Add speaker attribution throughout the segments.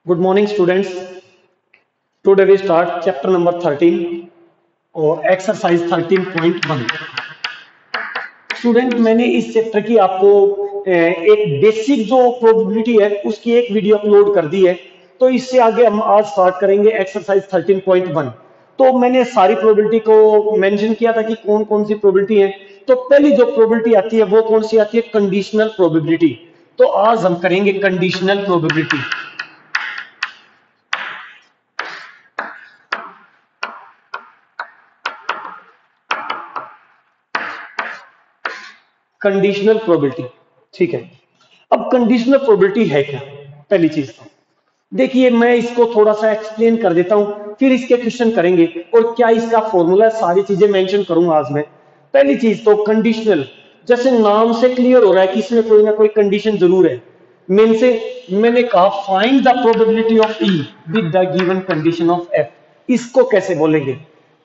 Speaker 1: Good morning, students. Today we start chapter number 13 और exercise 13.1. Student मैंने इस chapter की आपको एक बेसिक जो प्रोबेबिलिटी है उसकी एक वीडियो अपलोड कर दी है। तो इससे आगे हम आज स्टार्ट करेंगे एक्सरसाइज 13.1। तो मैंने सारी प्रोबेबिलिटी को मेंशन किया था कि कौन कौन सी प्रोबेबिलिटी है। तो पहली जो प्रोबेबिलिटी आती है वो कौन सी आती है? Conditional probability. तो आज हम करेंगे कंडीशनल प्रोबेबिलिटी। कंडीशनल प्रोबेबिलिटी, ठीक है। अब कंडीशनल प्रोबेबिलिटी है क्या? पहली चीज तो देखिए, मैं इसको थोड़ा सा एक्सप्लेन कर देता हूं, फिर इसके क्वेश्चन करेंगे और क्या इसका फॉर्मूला, सारी चीजें मेंशन करूंगा आज मैं। पहली चीज तो कंडीशनल, जैसे नाम से क्लियर हो रहा है कि इसमें कोई ना कोई कंडीशन जरूर है। मीन से मैंने कहा find the probability of E with the given condition of F. इसको कैसे बोलेंगे?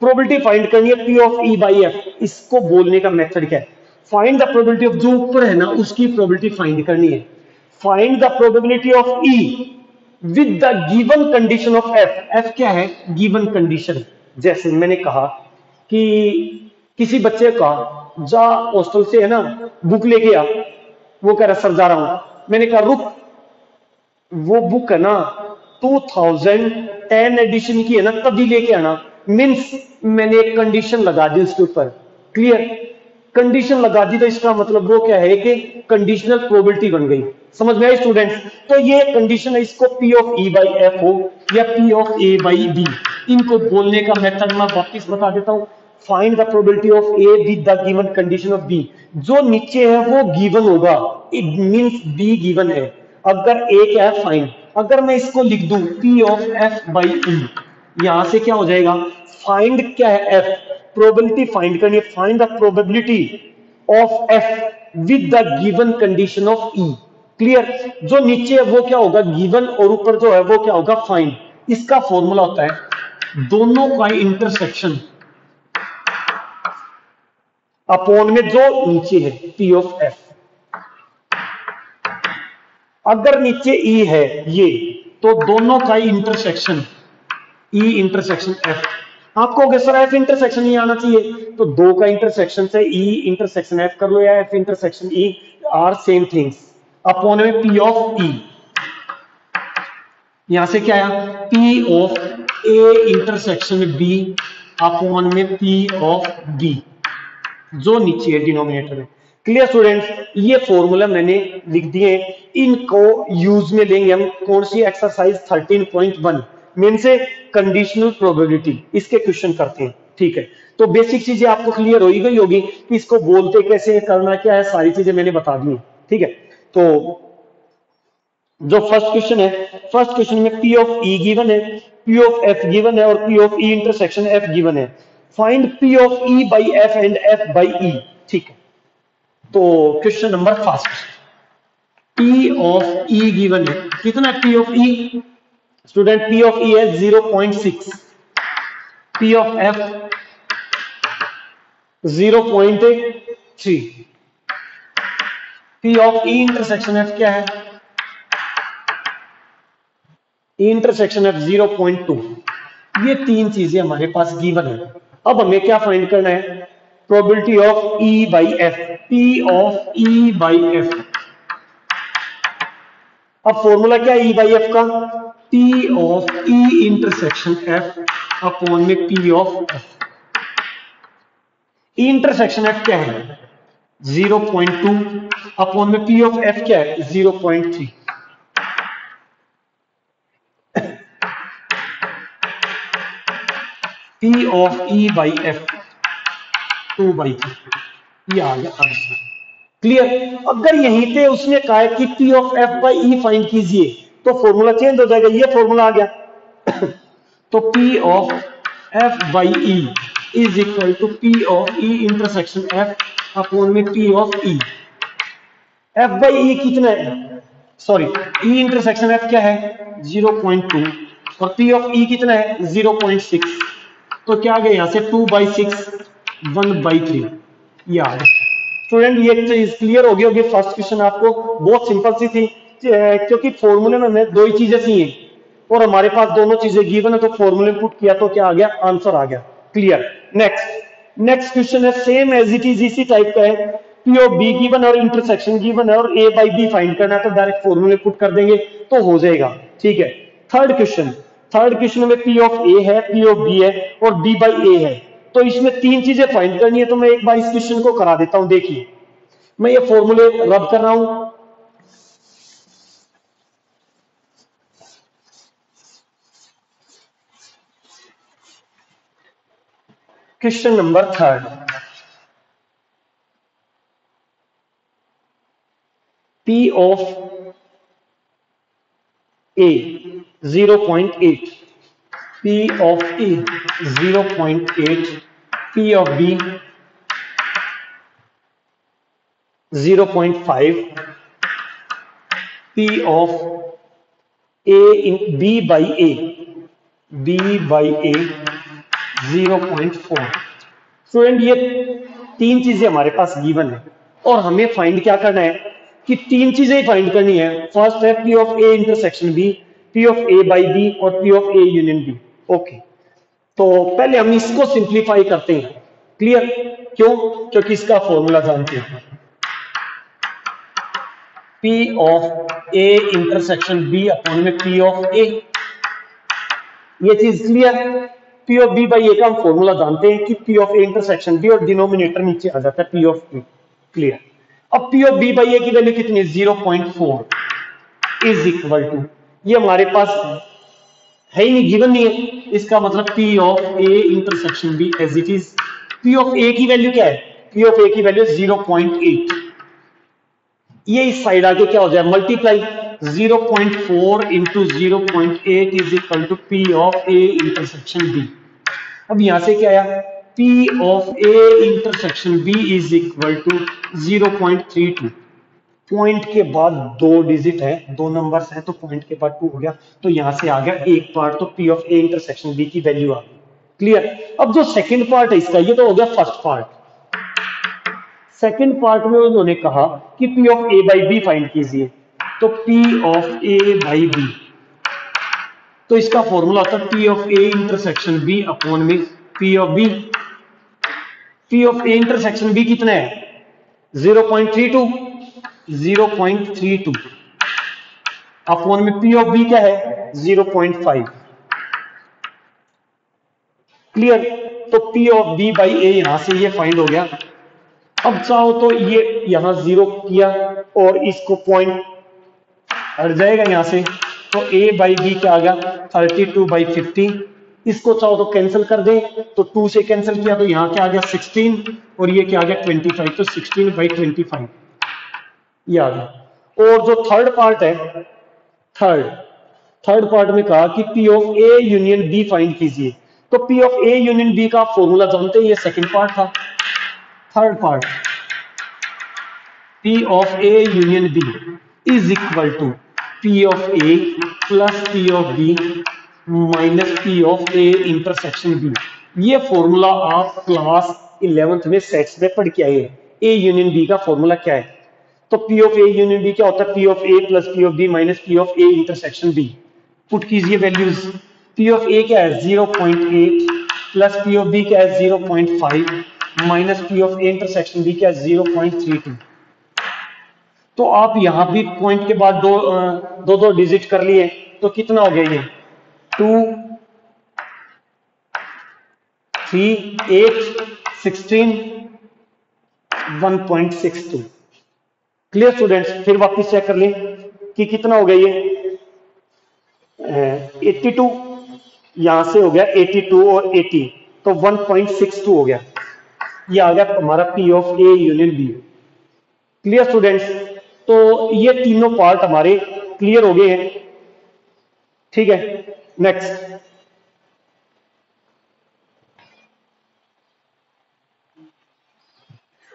Speaker 1: प्रोबेबिलिटी फाइंड करनी है P of E by F. इसको बोलने का मेथड क्या है? फाइंड द प्रोबेबिलिटी ऑफ, जो ऊपर है ना उसकी प्रोबेबिलिटी फाइंड करनी है। Find the probability of E with the given condition of F. F क्या है? Given condition. जैसे मैंने कहा कि किसी बच्चे का जा हॉस्टल से है ना बुक लेके आ, वो कह रहा सर जा रहा हूं। मैंने कहा रुक, वो बुक है ना 2010 एडिशन की है ना, तभी लेके आना। मीन्स मैंने एक कंडीशन लगा दी उसके ऊपर। क्लियर? कंडीशन लगा दी तो इसका मतलब वो क्या है कि कंडीशनल प्रोबेबिलिटी बन गई। समझ में आई स्टूडेंट्स? तो ये कंडीशन है, इसको P of E by F हो या P of A by B, इनको बोलने का मेथड मैं वापिस बता देता हूं। Find the probability of A with the given condition of B. जो नीचे है वो गिवन होगा, इट मींस बी गिवन है। अगर ए क्या है? फाइंड। अगर मैं इसको लिख दूं पी ऑफ एफ बाई ई, यहां से क्या हो जाएगा? फाइंड क्या है? एफ। प्रोबेबिलिटी फाइंड करनी है, find the probability of F with the given condition of E. Clear? जो नीचे है वो क्या होगा? गिवन, और ऊपर जो है वो क्या होगा? फाइंड। इसका फॉर्मूला होता है दोनों का इंटरसेक्शन अपॉन में जो नीचे है पी ऑफ एफ। अगर नीचे ई है ये, तो दोनों का इंटरसेक्शन ई इंटरसेक्शन एफ। आपको हो गया सर एफ इंटरसेक्शन ही आना चाहिए, तो दो का इंटरसेक्शन से ई इंटरसेक्शन एफ कर लो या F intersection E, are same things. Upon में पी ऑफ ई, यहां से क्या आया? P of A intersection B upon में पी ऑफ बी, जो नीचे है डिनोमिनेटर में। Clear students? ये फॉर्मूला मैंने लिख दिए, इनको यूज में लेंगे हम कौन सी? एक्सरसाइज 13.1 मीन से कंडीशनल प्रोबेबिलिटी। इसके क्वेश्चन करते हैं, ठीक है। तो बेसिक चीजें आपको क्लियर हो ही गई होगी कि इसको बोलते कैसे, करना क्या है, सारी चीजें मैंने बता दी, ठीक है। तो जो फर्स्ट क्वेश्चन है, फर्स्ट क्वेश्चन में पी ऑफ ई गिवन है, पी ऑफ एफ गिवन है और P of E intersection F given है। Find P of E by F and F by E, ठीक है। तो question number first, P of E given है, कितना है P of E? Student P of E है 0.6, P of F 0.3, P of E intersection F क्या है? ई intersection F 0.2। ये तीन चीजें हमारे पास गिवन है। अब हमें क्या फाइंड करना है? Probability of E by F, P of E by F. अब फॉर्मूला क्या है ई बाई एफ का? P of E intersection F upon में P of F. E intersection F क्या है? 0.2 अपॉन में पी ऑफ एफ क्या है? 0.3। P of E by F 2/3, ये आ गया आंसर। क्लियर? अगर यहीं पे उसने कहा है कि P of F by E find कीजिए, तो फॉर्मूला चेंज हो जाएगा, ये फॉर्मूला आ गया। तो P of F by E is equal to P of E intersection F upon में P of E. F by E कितना है? सॉरी, ई इंटरसेक्शन एफ क्या है? 0.2 और पी ऑफ ई कितना है? 0.6। तो क्या आ गया यहां से? 2/6 1/3, ये आ गया। स्टूडेंट ये चीज क्लियर हो गई होगी। फर्स्ट क्वेश्चन आपको बहुत सिंपल सी थी, क्योंकि फॉर्मूले में हमें दो ही चीजें चाहिए, और हमारे पास दोनों चीजें गिवन है, तो फॉर्मूले पुट किया तो क्या आ गया, आंसर आ गया। क्लियर। नेक्स्ट नेक्स्ट क्वेश्चन है सेम एज इट इज, इसी टाइप का है। पी ऑफ बी गिवन है और इंटरसेक्शन गिवन है और ए बाई बी फाइंड करना है, तो डायरेक्ट फॉर्मूले पुट कर देंगे तो हो जाएगा। ठीक है। थर्ड क्वेश्चन, थर्ड क्वेश्चन में पी ऑफ ए है, पी ऑफ बी है और बी बाई ए है, तो इसमें तीन चीजें फाइंड करनी है। तो मैं एक बार इस क्वेश्चन को करा देता हूं। देखिए मैं ये फॉर्मूले रब कर रहा हूं। Question number third, P of A 0.8, P of A 0.8, P of B 0.5, P of A in B by A, B by A 0.4। Student ये तीन चीजें हमारे पास गिवन है और हमें फाइंड क्या करना है कि तीन चीजें फाइंड करनी है। फर्स्ट है P of A intersection B, P of A by B और P of A union B. Okay, तो पहले हम इसको सिंप्लीफाई करते हैं। क्लियर। क्यों? क्योंकि इसका फॉर्मूला जानते हैं। P of A intersection B upon में पी ऑफ ए, ये चीज clear. P of B by A का हम फॉर्मूला जानते हैं कि P of A intersection B और डिनोमिनेटर नीचे आ जाता है पी ऑफ ए। क्लियर। अब P of B by A की वैल्यू कितनी है, 0.4 इज इक्वल टू, ये हमारे पास है ही नहीं, गिवन नहीं है, इसका मतलब P of A intersection B as it is. P of A की वैल्यू क्या है, पी ऑफ ए की वैल्यू 0.8, ये इस साइड आके क्या हो जाए, multiply 0.4 into 0.8 is equal to P of A intersection B. अब यहां से क्या आया, P of A intersection B is equal to 0.32। Point के बाद दो डिजिट है, दो नंबर्स हैं, तो पॉइंट के बाद 2 हो गया, तो यहां से आ गया एक पार्ट, तो P of A intersection B की वैल्यू आ गई। क्लियर। अब जो सेकंड पार्ट है इसका, ये तो हो गया फर्स्ट पार्ट। सेकंड पार्ट में उन्होंने कहा कि P of A by B find कीजिए, तो P of A by B, तो इसका फॉर्मूला होता है P of A intersection B upon में P of B. P of A intersection B कितना है, 0.32, 0.32 अपॉन में पी ऑफ बी क्या है, 0.5। क्लियर। तो पी ऑफ बी बाई ए यहां से ये फाइंड हो गया। अब चाहो तो ये यहां जीरो किया और इसको पॉइंट हट जाएगा यहां से, तो ए बाई बी क्या आ गया, 32/50। इसको चाहो तो कैंसिल कर दे, तो 2 से कैंसिल किया तो यहां क्या आ गया 16 और ये क्या आ गया 25, तो 16/25 ये आ गया। और जो थर्ड पार्ट है, थर्ड थर्ड पार्ट में कहा कि P of A union B find कीजिए, तो P of A union B का फॉर्मूला जानते हैं, ये सेकंड पार्ट था। Third part, P of A union B is equal to P of A plus P of B minus P of A intersection B. ये formula आप class 11th में sets में पढ़ के आए हैं। ए यूनियन बी का फॉर्मूला क्या है, तो P of A union B क्या होता है, P of A plus P of B minus P of A intersection B. Put कीजिए वैल्यूज। पी ऑफ ए क्या है 0.8 प्लस पी ऑफ बी क्या है 0.5 minus P of A intersection B क्या है 0.32। तो आप यहां भी पॉइंट के बाद दो दो डिजिट कर लिए, तो कितना हो गया ये 2 3 8 16 1.62। Clear students. फिर वापस चेक कर लें कि कितना हो गया ये 82, यहां से हो गया 82 और 80, तो 1.62 हो गया। ये आ गया हमारा P of A union B. Clear students. तो ये तीनों पार्ट हमारे क्लियर हो गए हैं। ठीक है। नेक्स्ट,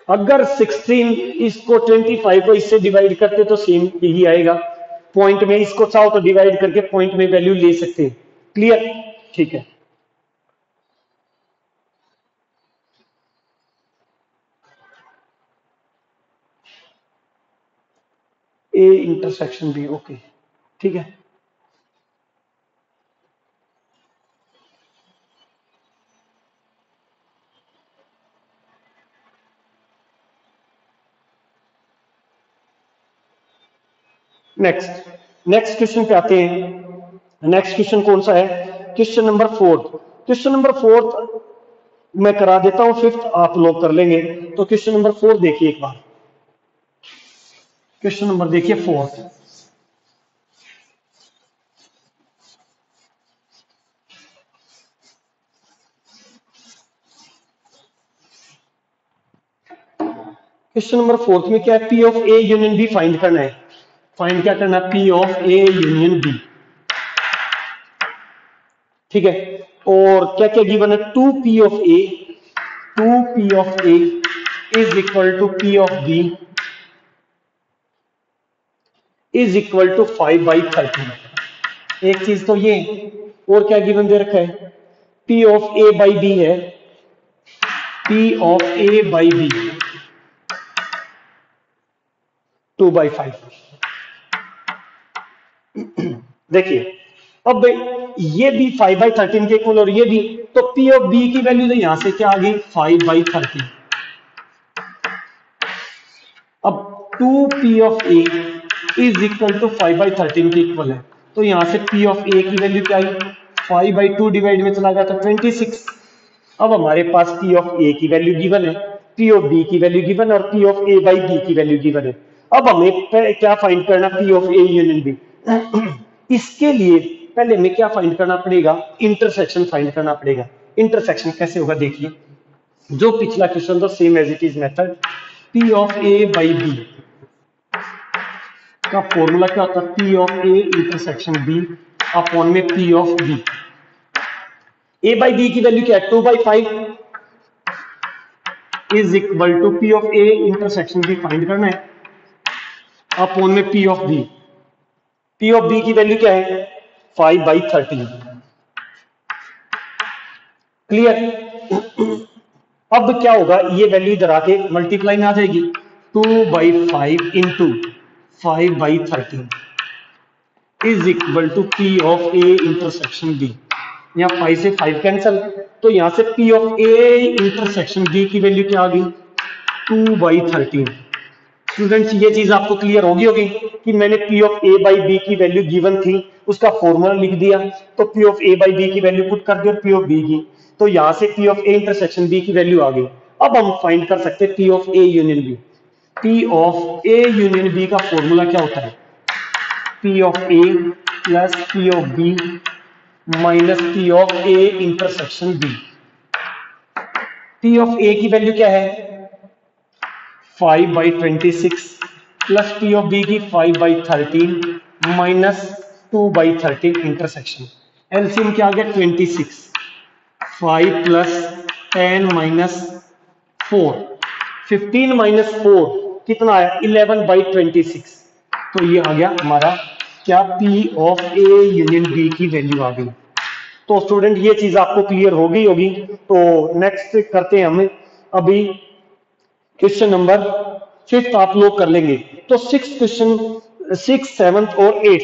Speaker 1: अगर 16 इसको 25 को इससे डिवाइड करते तो सेम यही आएगा। पॉइंट में इसको चाहो तो डिवाइड करके पॉइंट में वैल्यू ले सकते हैं। क्लियर। ठीक है। ए इंटरसेक्शन भी ओके। ठीक है। नेक्स्ट क्वेश्चन पे आते हैं। नेक्स्ट क्वेश्चन कौन सा है? Question number 4। क्वेश्चन नंबर 4 मैं करा देता हूं, 5th आप लोग कर लेंगे। तो क्वेश्चन नंबर 4 देखिए एक बार। क्वेश्चन नंबर देखिए 4। क्वेश्चन नंबर 4 में क्या है? P of A union B find करना है। फाइंड क्या करना? P of A union B. ठीक है, और क्या क्या गिवन है? 2p of A, 2p of A is equal to p of B is equal to 5/13। एक चीज तो ये, और क्या गिवन दे रखा है? p of a by B है, p of a by B 2/5। देखिए अब ये भी 5/13 के इक्वल और ये भी, तो p ऑफ b की वैल्यू तो यहां से क्या आ गई? 5/13। अब 2p of a is equal to 5/13 के इक्वल है, तो यहां से p ऑफ a की वैल्यू क्या आई? 5/2 डिवाइड में चला गया तो 26। अब हमारे पास p ऑफ a की वैल्यू गिवन है, p ऑफ b की वैल्यू गिवन है और p of a by b की वैल्यू गिवन है। अब हमें क्या फाइंड करना? p of a union b। इसके लिए पहले हमें क्या फाइंड करना पड़ेगा? इंटरसेक्शन फाइंड करना पड़ेगा। इंटरसेक्शन कैसे होगा? देखिए, जो पिछला क्वेश्चन था same as it is method. p of a by b का फॉर्मूला क्या होता है? p of a intersection b upon में p of b। a by b की वैल्यू क्या है? 2/5 is equal to p of a intersection b find करना है अपॉन में p of b। p of b की वैल्यू क्या है? 5/13। क्लियर? अब क्या होगा? ये वैल्यू इधर आके मल्टीप्लाई में आ जाएगी। 2/5 into 5/13 is equal to p of a intersection b। यहाँ 5 से 5 कैंसल, तो यहां से p of a intersection b की वैल्यू क्या आ गई? 2/13। स्टूडेंट्स ये चीज आपको क्लियर होगी कि मैंने p of a by b की वैल्यू गिवन थी, उसका फॉर्मूला लिख दिया, तो p of a by b की वैल्यू पुट कर दिया p ऑफ b की, तो यहां से p of a intersection b की वैल्यू आ गई। अब हम फाइंड कर सकते हैं p of a union b। p of a union b का फॉर्मूला क्या होता है? p of a plus p of b minus p of a intersection b। p of a की वैल्यू क्या है? 5/26 प्लस p ऑफ b की 5/13 minus 2/13 intersection. LCM क्या आ गया? 26। 5 प्लस 10 माइनस 4, 15 माइनस 4 कितना आया? 11/26। तो ये आ गया हमारा क्या? p of a union b की वैल्यू आ गई। तो स्टूडेंट ये चीज आपको क्लियर हो गई होगी। तो नेक्स्ट करते हैं हम अभी क्वेश्चन नंबर 5 आप लोग कर लेंगे। तो 6 क्वेश्चन, 6, 7 और 8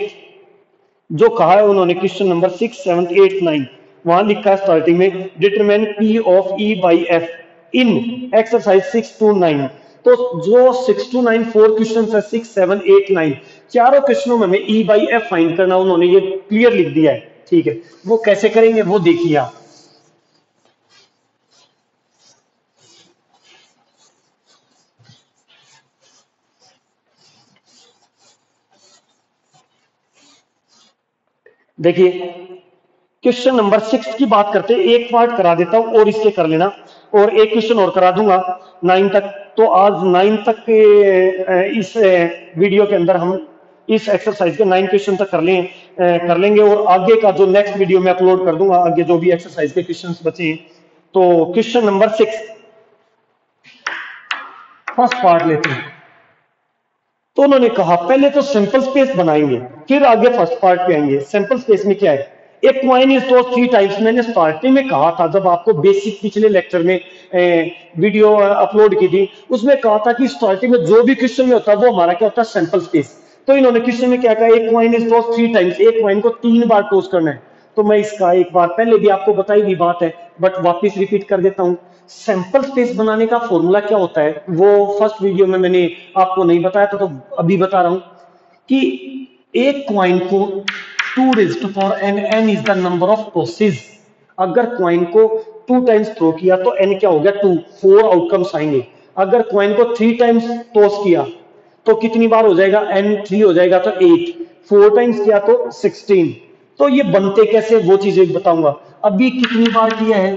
Speaker 1: जो कहा है उन्होंने, क्वेश्चन नंबर 6, 7, 8, 9 वहां लिखा है स्टार्टिंग में determine p of e by f in exercise 6 to 9। तो जो 6 to 9 4 क्वेश्चन है, 6, 7, 8, 9 चारों क्वेश्चनों में हमें e बाई f फाइंड करना, उन्होंने ये क्लियर लिख दिया है। ठीक है, वो कैसे करेंगे वो देखिए आप। देखिए क्वेश्चन नंबर 6 की बात करते हैं, एक पार्ट करा देता हूं और इसके कर लेना, और एक क्वेश्चन और करा दूंगा 9 तक। तो आज 9 तक के इस वीडियो के अंदर हम इस एक्सरसाइज के 9 क्वेश्चन तक कर लेंगे, और आगे का जो नेक्स्ट वीडियो में अपलोड कर दूंगा, आगे जो भी एक्सरसाइज के क्वेश्चन बचे हैं। तो क्वेश्चन नंबर 6 फर्स्ट पार्ट लेते हैं। तो उन्होंने कहा पहले तो सिंपल स्पेस बनाएंगे, फिर आगे फर्स्ट पार्ट पे आएंगे। सिंपल स्पेस में क्या है? एक कॉइन इज टॉस 3 टाइम्स। मैंने स्टार्टिंग में कहा था, जब आपको बेसिक पिछले लेक्चर में वीडियो अपलोड की थी, उसमें कहा था कि स्टार्टिंग में जो भी क्वेश्चन में होता है वो हमारा क्या होता है? Simple space. तो इन्होंने क्वेश्चन में क्या कहा? एक कॉइन इज टॉस 3 टाइम्स, एक कॉइन को 3 बार टॉस करना है। तो मैं इसका एक बार पहले भी आपको बताई हुई बात है, बट वापिस रिपीट कर देता हूं। सैंपल स्पेस बनाने का फॉर्मूला क्या होता है वो फर्स्ट वीडियो में मैंने आपको नहीं बताया था, तो अभी बता रहा हूं कि एक क्वाइन को 2 raised to power n, n is the number of tosses. अगर क्वाइन को 2 टाइम्स थ्रो किया तो n क्या हो गया 2, 4 आउटकम्स आएंगे। अगर क्वाइन को 3 टाइम्स टॉस किया तो कितनी बार हो जाएगा, n 3 हो जाएगा तो 8, 4 टाइम्स किया तो 16। तो ये बनते कैसे वो चीजें बताऊंगा। अभी कितनी बार किया है,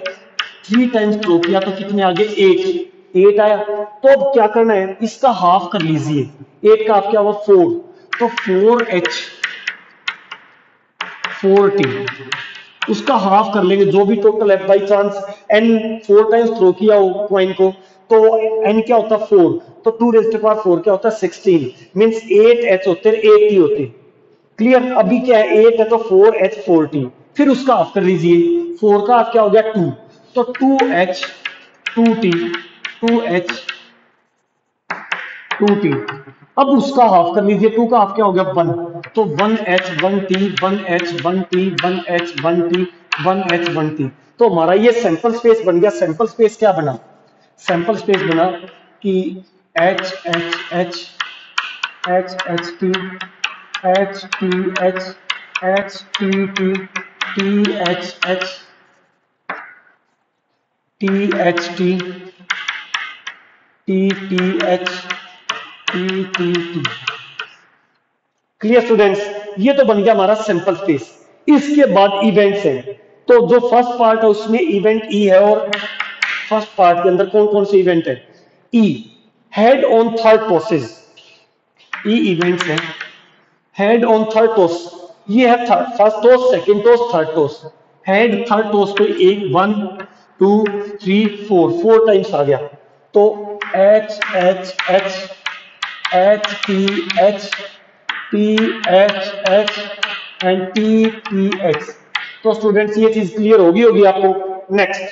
Speaker 1: 3 टाइम्स थ्रो किया तो कितने आगे 8 आया। तो अब क्या करना है, इसका हाफ कर लीजिए, 8 का हाफ क्या हुआ 4, तो 4h 4t, उसका हाफ कर लेंगे जो भी टोटल है। By chance n 4 times throw किया हो क्वाइन को तो n क्या होता है 4, तो 2 रेज़्ड टू पावर 4 क्या होता है 16, मींस 8h होते 8t होते। क्लियर। अभी क्या है 8 है तो 4h 4t, फिर उसका हाफ कर लीजिए, 4 का हाफ क्या हो गया 2, तो 2h 2t 2h 2t। अब उसका हाफ कर लीजिए, 2 का हाफ क्या हो गया 1, तो 1h 1t 1h 1t 1h 1t 1h 1t। तो हमारा ये सैंपल स्पेस बन गया। सैंपल स्पेस क्या बना, सैंपल स्पेस बना कि h h h h h t h t h h t t t h h t h t t t h t t t। Clear students, ये तो बन गया हमारा सैंपल स्पेस। इसके बाद इवेंट्स हैं। तो जो फर्स्ट पार्ट है उसमें इवेंट ई है, और फर्स्ट पार्ट के अंदर कौन कौन से इवेंट है, E head on third tosses, E events है हेड ऑन थर्ड टॉस। ये है first toss, second toss, third toss. Head third toss पे 1 2 3 4 टाइम्स आ गया, तो H H H H T H T H H and T T H. तो students ये चीज क्लियर होगी आपको। नेक्स्ट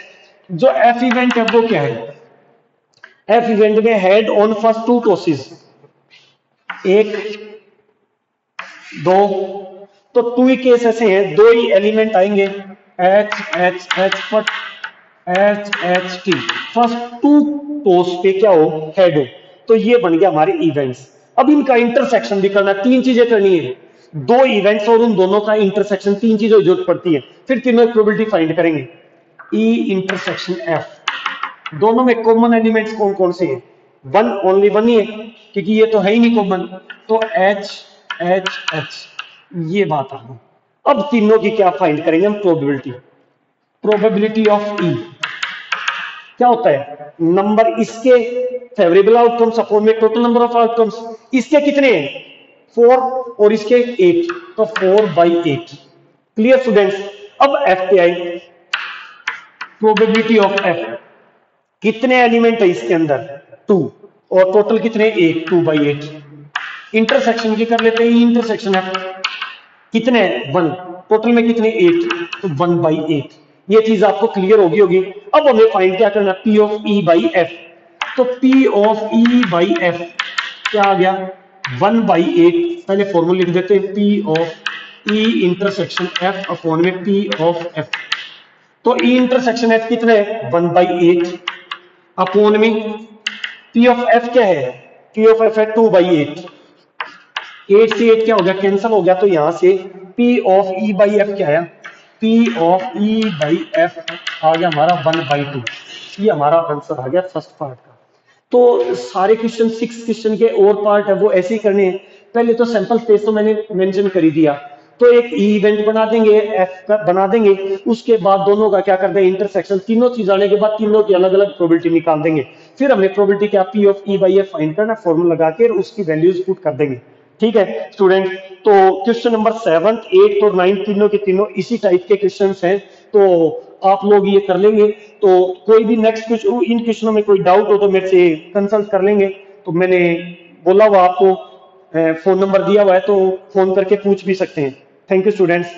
Speaker 1: जो एफ इवेंट है वो क्या है, एफ इवेंट में हेड ऑन फर्स्ट 2 टॉसेस, 1 2, तो 2 ही केस ऐसे हैं, 2 ही एलिमेंट आएंगे, एच एच एच फट H H T, first 2 toss पे क्या हो हेड हो। तो ये बन गया हमारे इवेंट्स। अब इनका इंटरसेक्शन भी करना, 3 चीजें करनी है, 2 इवेंट्स और उन दोनों का इंटरसेक्शन, 3 चीजों की जरूरत पड़ती है। फिर तीनों प्रोबेबिलिटी फाइंड करेंगे। ई इंटरसेक्शन एफ, दोनों में कॉमन एलिमेंट्स कौन कौन से हैं, 1 ओनली 1 ही है क्योंकि ये तो है ही नहीं कॉमन, तो एच एच एच, ये बात आ गई। अब तीनों की क्या फाइंड करेंगे हम, प्रोबेबिलिटी। प्रोबेबिलिटी ऑफ ई क्या होता है, नंबर इसके फेवरेबल आउटकम्स अपॉन में टोटल नंबर ऑफ आउटकम्स। इसके कितने हैं 4 और इसके 8, तो 4/8। Clear students. अब एफ पे आए, प्रोबेबिलिटी ऑफ एफ, कितने एलिमेंट है इसके अंदर 2 और टोटल कितने 8, 2/8। इंटरसेक्शन की कर लेते हैं, इंटरसेक्शन है कितने 1, टोटल में कितने 8, तो 1/8। ये चीज आपको क्लियर होगी। अब हमें फाइंड क्या करना, P of E by F। तो P of E by F क्या आ गया 1/8। पहले फॉर्मूला लिख देते हैं, P of E intersection F upon में P ऑफ F। तो E इंटरसेक्शन F कितना है 1/8 अपॉन में P ऑफ F क्या है, P ऑफ F है 2/8। 8 से 8 क्या हो गया कैंसिल हो गया, तो यहां से P of E by F क्या है, P of E by F आ गया हमारा 1/2। ये हमारा आंसर आ गया फर्स्ट पार्ट का। तो सारे क्वेश्चन 6 क्वेश्चन के और पार्ट है वो ऐसे ही करने हैं। पहले तो सैंपल स्पेस तो मैंने मेंशन कर ही दिया, तो एक ई इवेंट बना देंगे, एफ का बना देंगे, उसके बाद दोनों का क्या कर देंगे इंटरसेक्शन, तीनों चीज आने के बाद तीनों की अलग अलग प्रोबेबिलिटी निकाल देंगे। फिर हमें प्रोबेबिलिटी क्या P of E by F find करना, फॉर्मूला लगा के उसकी वैल्यूज पुट कर देंगे। ठीक है स्टूडेंट। तो क्वेश्चन नंबर 7, 8 और 9 तीनों के तीनों इसी टाइप के क्वेश्चंस हैं, तो आप लोग ये कर लेंगे। तो कोई भी नेक्स्ट क्वेश्चन, इन क्वेश्चनों में कोई डाउट हो तो मेरे से कंसल्ट कर लेंगे। तो मैंने बोला हुआ आपको फोन नंबर दिया हुआ है, तो फोन करके पूछ भी सकते हैं। Thank you students.